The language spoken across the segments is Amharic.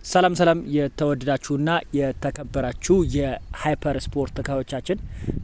ሰላም ሰላም የተወደዳችሁና የተከበራችሁ የሃይፐር ስፖርት ተካዮቻችን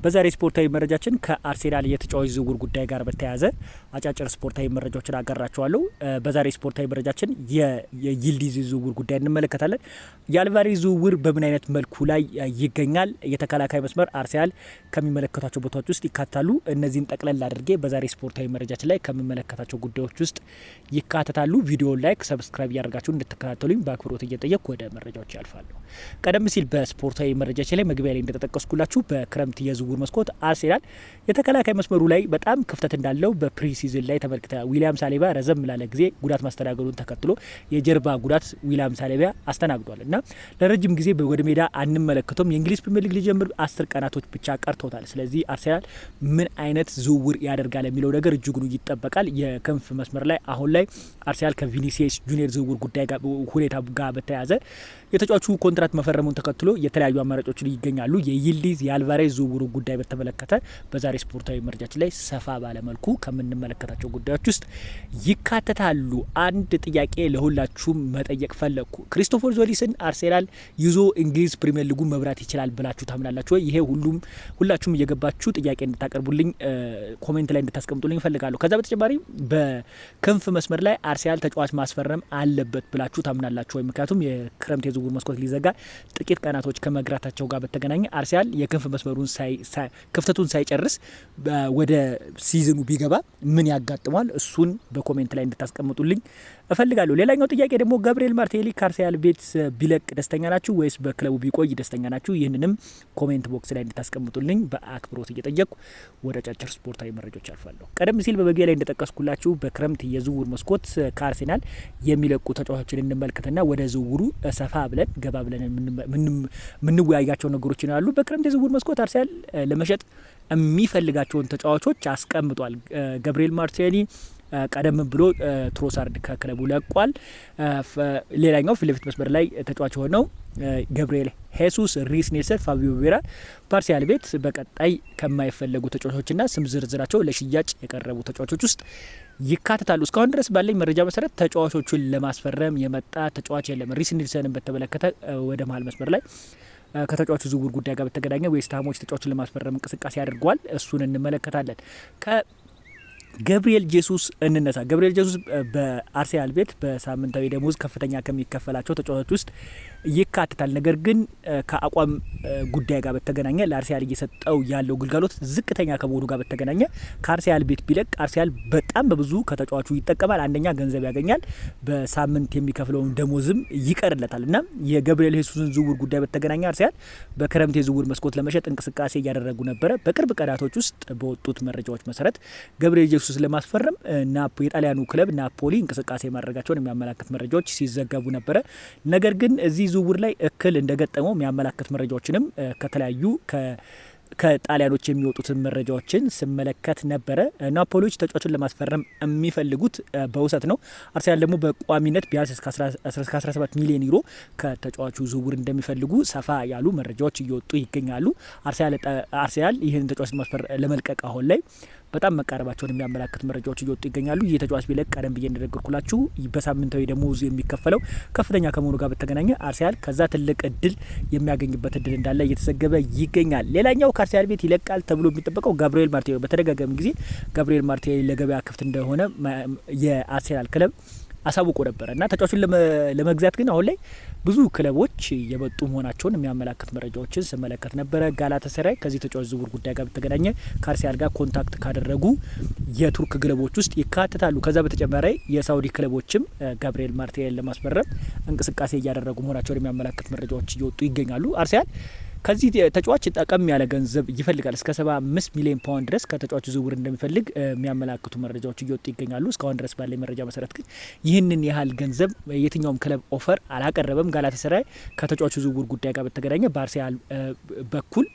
በዛሬ ስፖርታዊ መረጃችን ከአርሴናል የተጫዋች ዝውውር ጉዳይ ጋር በተያያዘ አጫጭር ስፖርታዊ መረጃዎችን አጋራችኋለሁ። በዛሬ ስፖርታዊ መረጃችን የይልዲዝ ዝውውር ጉዳይ እንመለከታለን። የአልቫሬዝ ዝውውር በምን አይነት መልኩ ላይ ይገኛል? የተከላካይ መስመር አርሴናል ከሚመለከታቸው ቦታዎች ውስጥ ይካተታሉ። እነዚህን ጠቅለል አድርጌ በዛሬ ስፖርታዊ መረጃችን ላይ ከሚመለከታቸው ጉዳዮች ውስጥ ይካተታሉ። ቪዲዮውን ላይክ፣ ሰብስክራይብ እያደርጋችሁ እንድትከታተሉኝ በአክብሮት እየጠየቅኩ ወደ መረጃዎች ያልፋሉ። ቀደም ሲል በስፖርታዊ መረጃችን ላይ መግቢያ ላይ እንደተጠቀስኩላችሁ በክረምት የዝውውር መስኮት አርሴናል የተከላካይ መስመሩ ላይ በጣም ክፍተት እንዳለው በፕሪሲዝን ላይ ተመልክተናል። ዊሊያም ሳሊባ ረዘም ላለ ጊዜ ጉዳት ማስተናገዱን ተከትሎ የጀርባ ጉዳት ዊሊያም ሳሊባ አስተናግዷል እና ለረጅም ጊዜ ወደ ሜዳ አንመለከተውም። የእንግሊዝ ፕሪሚየር ሊግ ሊጀምር 10 ቀናቶች ብቻ ቀርተውታል። ስለዚህ አርሴናል ምን አይነት ዝውውር ያደርጋል የሚለው ነገር እጅጉን ይጠበቃል። የክንፍ መስመር ላይ አሁን ላይ አርሴናል ከቪኒሲየስ ጁኒየር ዝውውር ጉዳይ ጋር ሁኔታ ጋር በተያያዘ የተጫዋቹ ኮንትራት መፈረሙን ተከትሎ የተለያዩ አማራጮች ይገኛሉ። የይልዲዝ የአልቫሬዝ ዝውውሩ ጉዳይ በተመለከተ በዛሬ ስፖርታዊ መረጃችን ላይ ሰፋ ባለመልኩ ከምንመለከታቸው ጉዳዮች ውስጥ ይካተታሉ። አንድ ጥያቄ ለሁላችሁም መጠየቅ ፈለግኩ። ክሪስቶፈር ዞሊስን አርሴናል ይዞ እንግሊዝ ፕሪሚየር ሊጉን መብራት ይችላል ብላችሁ ታምናላችሁ ወይ? ይሄ ሁላችሁም እየገባችሁ ጥያቄ እንድታቀርቡልኝ ኮሜንት ላይ እንድታስቀምጡልኝ እፈልጋለሁ። ከዛ በተጨማሪ በክንፍ መስመር ላይ አርሴናል ተጫዋች ማስፈረም አለበት ብላችሁ ታምናላችሁ ወይ? ምክንያቱም የክረምት የዝውውር መስኮት ሊዘጋ ጥቂት ቀናቶች ከመግራታቸው ጋር በተገናኘ አርሴናል የክንፍ መስመሩን ክፍተቱን ሳይጨርስ ወደ ሲዝኑ ቢገባ ምን ያጋጥሟል? እሱን በኮሜንት ላይ እንድታስቀምጡልኝ እፈልጋለሁ። ሌላኛው ጥያቄ ደግሞ ገብርኤል ማርቴሊ ከአርሴናል ቤት ቢለቅ ደስተኛ ናችሁ ወይስ በክለቡ ቢቆይ ደስተኛ ናችሁ? ይህንንም ኮሜንት ቦክስ ላይ እንድታስቀምጡልኝ በአክብሮት እየጠየቅኩ ወደ አጫጭር ስፖርታዊ መረጃዎች አልፋለሁ። ቀደም ሲል በመግቢያ ላይ እንደጠቀስኩላችሁ በክረምት የዝውውር መስኮት ከአርሴናል የሚለቁ ተጫዋቾችን እንመልከትና ወደ ዝውውሩ ሰፋ ብለን ገባ ብለን የምንወያያቸው ነገሮች ይኖራሉ። በክረምት የዝውውር መስኮት አርሴናል ለመሸጥ የሚፈልጋቸውን ተጫዋቾች አስቀምጧል። ገብርኤል ማርቴሊ ቀደም ብሎ ትሮሳርድ ከክለቡ ለቋል። ሌላኛው ፊት ለፊት መስመር ላይ ተጫዋች ሆነው ገብርኤል ሄሱስ፣ ሪስ ኔልሰን፣ ፋቢዮ ቬራ በአርሴናል ቤት በቀጣይ ከማይፈለጉ ተጫዋቾችና ስም ዝርዝራቸው ለሽያጭ የቀረቡ ተጫዋቾች ውስጥ ይካተታሉ። እስካሁን ድረስ ባለኝ መረጃ መሰረት ተጫዋቾቹን ለማስፈረም የመጣ ተጫዋች የለም። ሪስ ኔልሰንን በተመለከተ ወደ መሀል መስመር ላይ ከተጫዋቹ ዝውውር ጉዳይ ጋር በተገናኘ ዌስትሃሞች ተጫዋቹን ለማስፈረም እንቅስቃሴ አድርጓል። እሱን እንመለከታለን። ገብርኤል ጄሱስ እንነሳ። ገብርኤል ጄሱስ በአርሴናል ቤት በሳምንታዊ ደሞዝ ከፍተኛ ከሚከፈላቸው ተጫዋቾች ውስጥ ይካተታል። ነገር ግን ከአቋም ጉዳይ ጋር በተገናኘ ለአርሴናል እየሰጠው ያለው ግልጋሎት ዝቅተኛ ከመሆኑ ጋር በተገናኘ ከአርሴናል ቤት ቢለቅ አርሴናል በጣም በብዙ ከተጫዋቹ ይጠቀማል። አንደኛ ገንዘብ ያገኛል፣ በሳምንት የሚከፍለውን ደሞዝም ይቀርለታል እና የገብርኤል ጄሱስን ዝውውር ጉዳይ በተገናኘ አርሴናል በክረምት የዝውውር መስኮት ለመሸጥ እንቅስቃሴ እያደረጉ ነበረ። በቅርብ ቀናቶች ውስጥ በወጡት መረጃዎች መሰረት ገብርኤል ጄሱስ ለማስፈረም የጣሊያኑ ክለብ ናፖሊ እንቅስቃሴ ማድረጋቸውን የሚያመላክት መረጃዎች ሲዘገቡ ነበረ። ነገር ግን እዚህ ዝውውር ላይ እክል እንደገጠመው የሚያመላክት መረጃዎችንም ከተለያዩ ከጣሊያኖች የሚወጡትን መረጃዎችን ስመለከት ነበረ። ናፖሊዎች ተጫዋቹን ለማስፈረም የሚፈልጉት በውሰት ነው። አርሴናል ደግሞ በቋሚነት ቢያንስ እስከ 17 ሚሊዮን ዩሮ ከተጫዋቹ ዝውውር እንደሚፈልጉ ሰፋ ያሉ መረጃዎች እየወጡ ይገኛሉ። አርሴናል ይህን ተጫዋች ለመልቀቅ አሁን ላይ በጣም መቃረባቸውን የሚያመላክት መረጃዎች እየወጡ ይገኛሉ። ይህ ተጫዋች ቢለቅ ቀደም ብዬ እንደነገርኩላችሁ በሳምንታዊ ደሞዙ የሚከፈለው ከፍተኛ ከመሆኑ ጋር በተገናኘ አርሴናል ከዛ ትልቅ እድል የሚያገኝበት እድል እንዳለ እየተዘገበ ይገኛል። ሌላኛው ከአርሴናል ቤት ይለቃል ተብሎ የሚጠበቀው ገብርኤል ማርቴሊ። በተደጋጋሚ ጊዜ ገብርኤል ማርቴሊ ለገበያ ክፍት እንደሆነ የአርሴናል ክለብ አሳውቆ ነበረ እና ተጫዋቹን ለመግዛት ግን አሁን ላይ ብዙ ክለቦች የመጡ መሆናቸውን የሚያመላክት መረጃዎችን ስመለከት ነበረ። ጋላታሳራይ ከዚህ ተጫዋች ዝውውር ጉዳይ ጋር በተገናኘ ከአርሴናል ጋር ኮንታክት ካደረጉ የቱርክ ክለቦች ውስጥ ይካተታሉ። ከዛ በተጨማሪ የሳውዲ ክለቦችም ገብርኤል ማርቴሊን ለማስፈረም እንቅስቃሴ እያደረጉ መሆናቸውን የሚያመላክት መረጃዎች እየወጡ ይገኛሉ። አርሴናል ከዚህ ተጫዋች ጠቀም ያለ ገንዘብ ይፈልጋል። እስከ 75 ሚሊዮን ፓውንድ ድረስ ከተጫዋቹ ዝውውር እንደሚፈልግ የሚያመላክቱ መረጃዎች እየወጡ ይገኛሉ። እስካሁን ድረስ ባለ መረጃ መሰረት ግን ይህንን ያህል ገንዘብ የትኛውም ክለብ ኦፈር አላቀረበም። ጋላታሳራይ ከተጫዋቹ ዝውውር ጉዳይ ጋር በተገናኘ በአርሴናል በኩል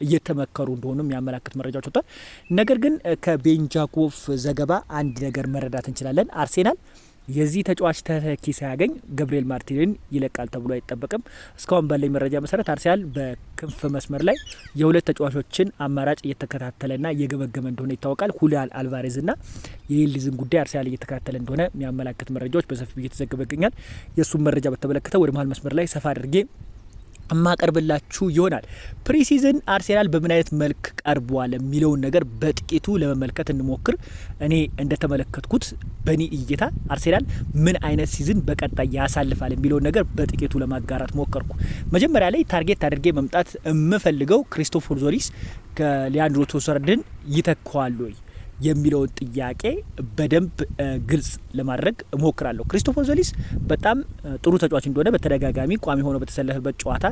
እየተመከሩ እንደሆኑ የሚያመላክት መረጃዎች ወጥቷል። ነገር ግን ከቤንጃኮቭ ዘገባ አንድ ነገር መረዳት እንችላለን። አርሴናል የዚህ ተጫዋች ተተኪ ሳያገኝ ገብርኤል ማርቲኔሊን ይለቃል ተብሎ አይጠበቅም። እስካሁን ባለኝ መረጃ መሰረት አርሰናል በክንፍ መስመር ላይ የሁለት ተጫዋቾችን አማራጭ እየተከታተለና እየገመገመ እንደሆነ ይታወቃል። ሁሊያን አልቫሬዝና የይልዲዝን ጉዳይ አርሰናል እየተከታተለ እንደሆነ የሚያመላክት መረጃዎች በሰፊው እየተዘገበ ይገኛል። የእሱም መረጃ በተመለከተ ወደ መሀል መስመር ላይ ሰፋ አድርጌ ማቀርብላችሁ ይሆናል። ፕሪሲዝን አርሰናል በምን አይነት መልክ ቀርቧል የሚለውን ነገር በጥቂቱ ለመመልከት እንሞክር። እኔ እንደተመለከትኩት በእኔ እይታ አርሰናል ምን አይነት ሲዝን በቀጣይ ያሳልፋል የሚለውን ነገር በጥቂቱ ለማጋራት ሞከርኩ። መጀመሪያ ላይ ታርጌት አድርጌ መምጣት የምፈልገው ክሪስቶፈር ዞሊስ ከሊያንድሮ ትሮሳርድን ይተካዋል ወይ የሚለውን ጥያቄ በደንብ ግልጽ ለማድረግ እሞክራለሁ። ክሪስቶፈር ዞሊስ በጣም ጥሩ ተጫዋች እንደሆነ በተደጋጋሚ ቋሚ ሆኖ በተሰለፈበት ጨዋታ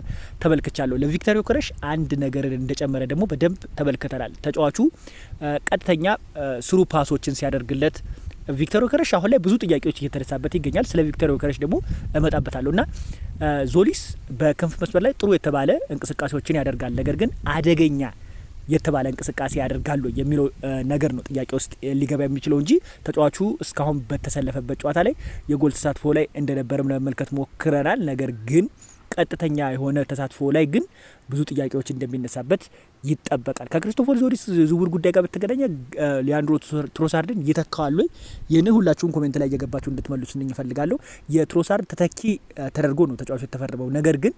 ተመልክቻለሁ። ለቪክተር ዮከረስ አንድ ነገር እንደጨመረ ደግሞ በደንብ ተመልክተናል። ተጫዋቹ ቀጥተኛ ስሩ ፓሶችን ሲያደርግለት ቪክተር ዮከረስ አሁን ላይ ብዙ ጥያቄዎች እየተነሳበት ይገኛል። ስለ ቪክተር ዮከረስ ደግሞ እመጣበታለሁ እና ዞሊስ በክንፍ መስመር ላይ ጥሩ የተባለ እንቅስቃሴዎችን ያደርጋል። ነገር ግን አደገኛ የተባለ እንቅስቃሴ ያደርጋሉ የሚለው ነገር ነው ጥያቄ ውስጥ ሊገባ የሚችለው እንጂ ተጫዋቹ እስካሁን በተሰለፈበት ጨዋታ ላይ የጎል ተሳትፎ ላይ እንደነበረም ለመመልከት ሞክረናል። ነገር ግን ቀጥተኛ የሆነ ተሳትፎ ላይ ግን ብዙ ጥያቄዎች እንደሚነሳበት ይጠበቃል። ከክሪስቶፈር ዞሊስ ዝውውር ጉዳይ ጋር በተገናኘ ሊያንድሮ ትሮሳርድን ይተካዋል ወይ? ይህንን ሁላችሁም ኮሜንት ላይ እየገባችሁ እንድትመልሱልኝ እፈልጋለሁ። የትሮሳርድ ተተኪ ተደርጎ ነው ተጫዋቹ የተፈረመው። ነገር ግን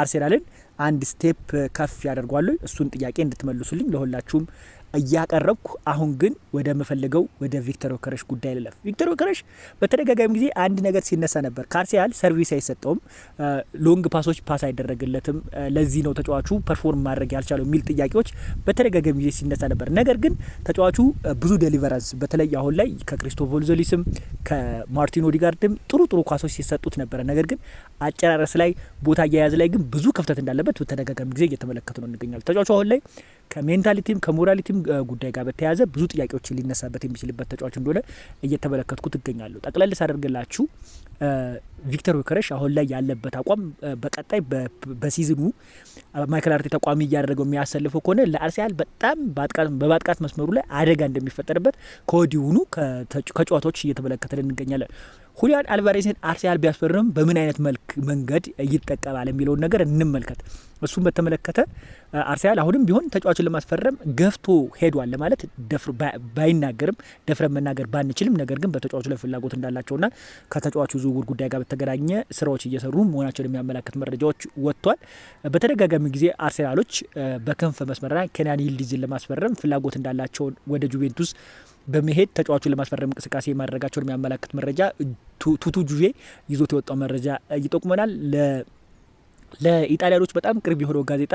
አርሰናልን አንድ ስቴፕ ከፍ ያደርጓል ወይ? እሱን ጥያቄ እንድትመልሱልኝ ለሁላችሁም እያቀረብኩ አሁን ግን ወደ መፈልገው ወደ ቪክተር ዮከረስ ጉዳይ ልለፍ። ቪክተር ዮከረስ በተደጋጋሚ ጊዜ አንድ ነገር ሲነሳ ነበር። ከአርሰናል ሰርቪስ አይሰጠውም፣ ሎንግ ፓሶች ፓስ አይደረግለትም፣ ለዚህ ነው ተጫዋቹ ፐርፎርም ማድረግ ያልቻለው የሚል ጥያቄዎች በተደጋጋሚ ጊዜ ሲነሳ ነበር። ነገር ግን ተጫዋቹ ብዙ ዴሊቨራንስ በተለይ አሁን ላይ ከክሪስቶፈር ዞሊስም ከማርቲን ኦዲጋርድም ጥሩ ኳሶች ሲሰጡት ነበረ። ነገር ግን አጨራረስ ላይ ቦታ አያያዝ ላይ ግን ብዙ ክፍተት እንዳለበት በተደጋጋሚ ጊዜ እየተመለከቱ ነው እንገኛለን። ተጫዋቹ አሁን ላይ ከሜንታሊቲም ከሞራሊቲም ጉዳይ ጋር በተያያዘ ብዙ ጥያቄዎችን ሊነሳበት የሚችልበት ተጫዋች እንደሆነ እየተመለከትኩት ይገኛሉ። ጠቅለል ሳደርግላችሁ ቪክተር ዮከረስ አሁን ላይ ያለበት አቋም በቀጣይ በሲዝኑ ማይክል አርቴታ ቋሚ እያደረገው የሚያሰልፈው ከሆነ ለአርሰናል በጣም በማጥቃት መስመሩ ላይ አደጋ እንደሚፈጠርበት ከወዲሁኑ ከጨዋታዎች እየተመለከተን እንገኛለን። ሁሊያን አልቫሬዝን አርሰናል ቢያስፈርም በምን አይነት መንገድ ይጠቀማል የሚለውን ነገር እንመልከት። እሱም በተመለከተ አርሰናል አሁንም ቢሆን ተጫዋቹን ለማስፈረም ገፍቶ ሄዷል ለማለት ባይናገርም ደፍረን መናገር ባንችልም፣ ነገር ግን በተጫዋቹ ላይ ፍላጎት እንዳላቸውና ከተጫዋቹ ዝውውር ጉዳይ ጋር በተገናኘ ስራዎች እየሰሩ መሆናቸውን የሚያመላክት መረጃዎች ወጥቷል። በተደጋጋሚ ጊዜ አርሰናሎች በክንፍ መስመር ላይ ኬንያን ይልዲዝን ለማስፈረም ፍላጎት እንዳላቸው ወደ ጁቬንቱስ በመሄድ ተጫዋቹን ለማስፈረም እንቅስቃሴ ማድረጋቸውን የሚያመላክት መረጃ ቱቱ ጁቬ ይዞት የወጣው መረጃ ይጠቁመናል። ለኢጣሊያኖች በጣም ቅርብ የሆነው ጋዜጣ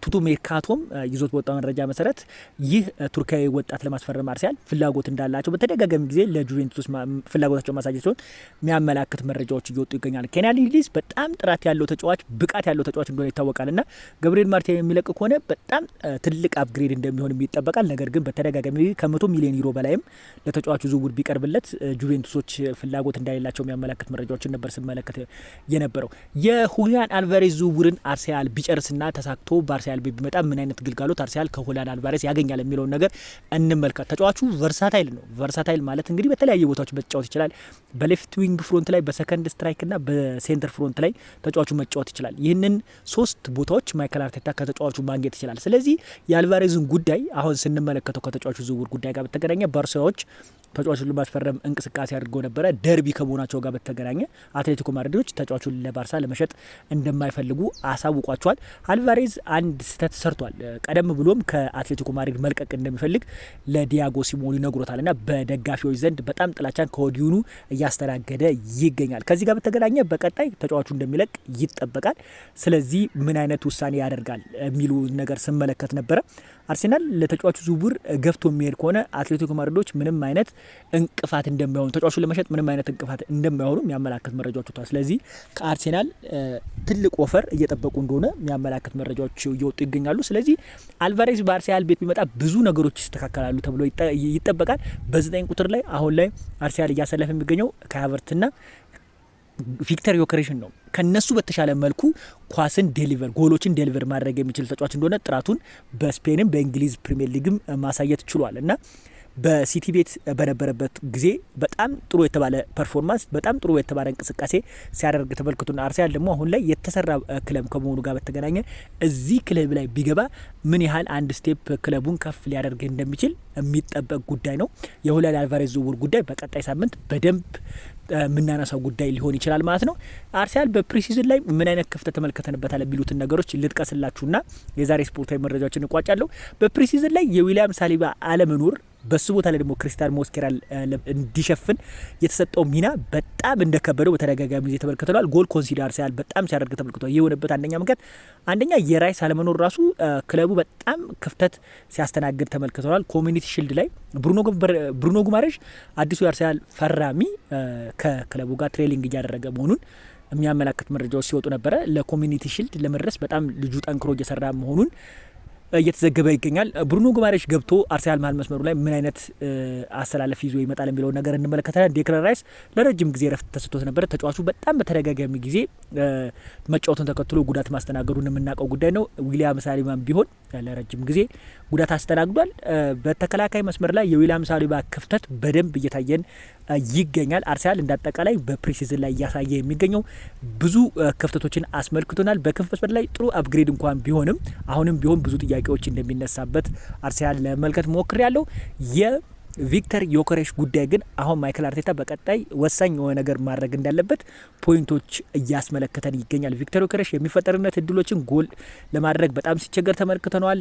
ቱቱ ሜርካቶም ይዞት በወጣው መረጃ መሰረት ይህ ቱርካዊ ወጣት ለማስፈረም አርሰናል ፍላጎት እንዳላቸው በተደጋጋሚ ጊዜ ለጁቬንቱስ ፍላጎታቸው ማሳየት ሲሆን የሚያመላክት መረጃዎች እየወጡ ይገኛል። ኬንያን ይልዲዝ በጣም ጥራት ያለው ተጫዋች፣ ብቃት ያለው ተጫዋች እንደሆነ ይታወቃልና ገብርኤል ማርቲኔሊ የሚለቅ ከሆነ በጣም ትልቅ አፕግሬድ እንደሚሆን ይጠበቃል። ነገር ግን በተደጋጋሚ ከ100 ሚሊዮን ዩሮ በላይም ለተጫዋቹ ዝውውር ቢቀርብለት ጁቬንቱሶች ፍላጎት እንደሌላቸው የሚያመላክት መረጃዎችን ነበር ስመለከት የነበረው። የሁሊያን አልቫሬዝ ዝውውርን አርሰናል ቢጨርስና ተሳክቶ በአርሰናል ቢመጣ ምን አይነት ግልጋሎት አርሰናል ከሁሊያን አልቫሬዝ ያገኛል የሚለውን ነገር እንመልከት። ተጫዋቹ ቨርሳታይል ነው። ቨርሳታይል ማለት እንግዲህ በተለያየ ቦታዎች መጫወት ይችላል። በሌፍት ዊንግ ፍሮንት ላይ፣ በሰከንድ ስትራይክ እና በሴንተር ፍሮንት ላይ ተጫዋቹ መጫወት ይችላል። ይህንን ሶስት ቦታዎች ማይክል አርቴታ ከተጫዋቹ ማግኘት ይችላል። ስለዚህ የአልቫሬዝን ጉዳይ አሁን ስንመለከተው ከተጫዋቹ ዝውውር ጉዳይ ጋር በተገናኘ ባርሳዎች ተጫዋቹን ለማስፈረም እንቅስቃሴ አድርገው ነበረ። ደርቢ ከመሆናቸው ጋር በተገናኘ አትሌቲኮ ማድሪዶች ተጫዋቹን ለባርሳ ለመሸጥ እንደማይፈልጉ አሳውቋቸዋል። አልቫሬዝ አንድ ስህተት ሰርቷል። ቀደም ብሎም ከአትሌቲኮ ማድሪድ መልቀቅ እንደሚፈልግ ለዲያጎ ሲሞኒ ነግሮታል እና በደጋፊዎች ዘንድ በጣም ጥላቻን ከወዲሁኑ እያስተናገደ ይገኛል። ከዚህ ጋር በተገናኘ በቀጣይ ተጫዋቹ እንደሚለቅ ይጠበቃል። ስለዚህ ምን አይነት ውሳኔ ያደርጋል የሚሉ ነገር ስመለከት ነበረ። አርሰናል ለተጫዋቹ ዝውውር ገፍቶ የሚሄድ ከሆነ አትሌቲኮ ማድሪዶች ምንም አይነት እንቅፋት እንደማይሆኑ፣ ተጫዋቹን ለመሸጥ ምንም አይነት እንቅፋት እንደማይሆኑ የሚያመላክት መረጃዎች ወጥተዋል። ስለዚህ ከአርሰናል ትልቅ ኦፈር እየጠበቁ እንደሆነ የሚያመላክት መረጃዎች እየወጡ ይገኛሉ። ስለዚህ አልቫሬዝ በአርሰናል ቤት ቢመጣ ብዙ ነገሮች ይስተካከላሉ ተብሎ ይጠበቃል። በ9 ቁጥር ላይ አሁን ላይ አርሰናል እያሰለፈ የሚገኘው ከሀቨርትና ቪክተር ዮከረስ ነው። ከነሱ በተሻለ መልኩ ኳስን ዴሊቨር ጎሎችን ዴሊቨር ማድረግ የሚችል ተጫዋች እንደሆነ ጥራቱን በስፔንም በእንግሊዝ ፕሪሚየር ሊግም ማሳየት ችሏል እና በሲቲ ቤት በነበረበት ጊዜ በጣም ጥሩ የተባለ ፐርፎርማንስ በጣም ጥሩ የተባለ እንቅስቃሴ ሲያደርግ ተመልክቶና አርሰናል ደግሞ አሁን ላይ የተሰራ ክለብ ከመሆኑ ጋር በተገናኘ እዚህ ክለብ ላይ ቢገባ ምን ያህል አንድ ስቴፕ ክለቡን ከፍ ሊያደርግ እንደሚችል የሚጠበቅ ጉዳይ ነው። የሁሊያን አልቫሬዝ ዝውውር ጉዳይ በቀጣይ ሳምንት በደንብ ምናነሳው ጉዳይ ሊሆን ይችላል ማለት ነው። አርሰናል በፕሪሲዝን ላይ ምን አይነት ክፍተት ተመልክተንበታል ቢሉትን ነገሮች ልጥቀስላችሁና የዛሬ ስፖርታዊ መረጃዎችን እንቋጫለሁ። በፕሪሲዝን ላይ የዊሊያም ሳሊባ አለመኖር በሱ ቦታ ላይ ደግሞ ክሪስቲያን ሞስኬራ እንዲሸፍን የተሰጠው ሚና በጣም እንደከበደው በተደጋጋሚ ጊዜ ተመልክተናል። ጎል ኮንሲደር አርሰናል በጣም ሲያደርግ ተመልክቷል። የሆነበት አንደኛ የራይስ አለመኖር ራሱ ክለቡ በጣም ክፍተት ሲያስተናግድ ተመልክተናል። ኮሚኒቲ ሺልድ ላይ ብሩኖ ጉማሬሽ አዲሱ የአርሰናል ፈራሚ ከክለቡ ጋር ትሬኒንግ እያደረገ መሆኑን የሚያመላክት መረጃዎች ሲወጡ ነበረ። ለኮሚኒቲ ሺልድ ለመድረስ በጣም ልጁ ጠንክሮ እየሰራ መሆኑን እየተዘገበ ይገኛል። ብሩኖ ጉማሬሽ ገብቶ አርሰናል መሀል መስመሩ ላይ ምን አይነት አሰላለፍ ይዞ ይመጣል የሚለው ነገር እንመለከታለን። ዴክላን ራይስ ለረጅም ጊዜ ረፍት ተሰጥቶት ነበረ። ተጫዋቹ በጣም በተደጋጋሚ ጊዜ መጫወቱን ተከትሎ ጉዳት ማስተናገዱን የምናውቀው ጉዳይ ነው። ዊሊያም ሳሊባም ቢሆን ለረጅም ጊዜ ጉዳት አስተናግዷል። በተከላካይ መስመር ላይ የዊሊያም ሳሊባ ክፍተት በደንብ እየታየን ይገኛል። አርሰናል እንዳጠቃላይ በፕሪሲዝን ላይ እያሳየ የሚገኘው ብዙ ክፍተቶችን አስመልክቶናል። በክንፍ መስመር ላይ ጥሩ አፕግሬድ እንኳን ቢሆንም አሁንም ቢሆን ብዙ ጥያቄዎች እንደሚነሳበት አርሰናል ለመመልከት ሞክር ያለው የቪክተር ዮከሬሽ ጉዳይ ግን አሁን ማይክል አርቴታ በቀጣይ ወሳኝ የሆነ ነገር ማድረግ እንዳለበት ፖይንቶች እያስመለከተን ይገኛል። ቪክተር ዮከሬሽ የሚፈጠርነት እድሎችን ጎል ለማድረግ በጣም ሲቸገር ተመልክተነዋል።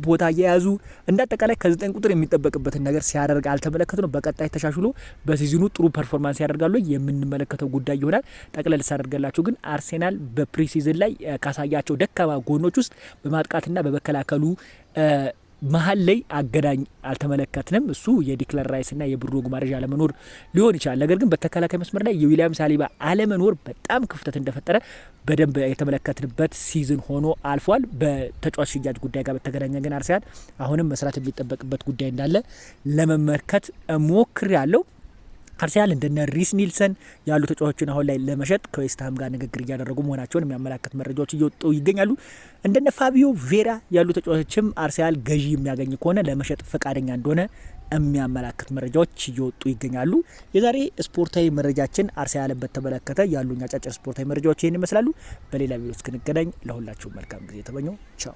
ቦታ እየያዙ እንዳጠቃላይ ከ9 ቁጥር የሚጠበቅበትን ነገር ሲያደርግ አልተመለከትነው። በቀጣይ ተሻሽሎ በሲዝኑ ጥሩ ፐርፎርማንስ ያደርጋሉ የምንመለከተው ጉዳይ ይሆናል። ጠቅለል ሳደርገላችሁ ግን አርሰናል በፕሪሲዝን ላይ ካሳያቸው ደካማ ጎኖች ውስጥ በማጥቃትና በመከላከሉ መሀል ላይ አገናኝ አልተመለከትንም። እሱ የዲክላን ራይስና የብሩኖ ጉማሬሽ አለመኖር ሊሆን ይችላል። ነገር ግን በተከላካይ መስመር ላይ የዊሊያም ሳሊባ አለመኖር በጣም ክፍተት እንደፈጠረ በደንብ የተመለከትንበት ሲዝን ሆኖ አልፏል። በተጫዋች ሽያጭ ጉዳይ ጋር በተገናኘ ግን አርሰናል አሁንም መስራት የሚጠበቅበት ጉዳይ እንዳለ ለመመልከት ሞክር ያለው። አርሰናል እንደነ ሪስ ኒልሰን ያሉ ተጫዋቾችን አሁን ላይ ለመሸጥ ከዌስትሃም ጋር ንግግር እያደረጉ መሆናቸውን የሚያመላክት መረጃዎች እየወጡ ይገኛሉ። እንደነ ፋቢዮ ቬራ ያሉ ተጫዋቾችም አርሰናል ገዢ የሚያገኝ ከሆነ ለመሸጥ ፈቃደኛ እንደሆነ የሚያመላክት መረጃዎች እየወጡ ይገኛሉ። የዛሬ ስፖርታዊ መረጃችን አርሰናልን በተመለከተ ያሉኝ አጫጭር ስፖርታዊ መረጃዎች ይህን ይመስላሉ። በሌላ ቪዲዮ እስክንገናኝ ለሁላችሁ መልካም ጊዜ ተመኘው። ቻው።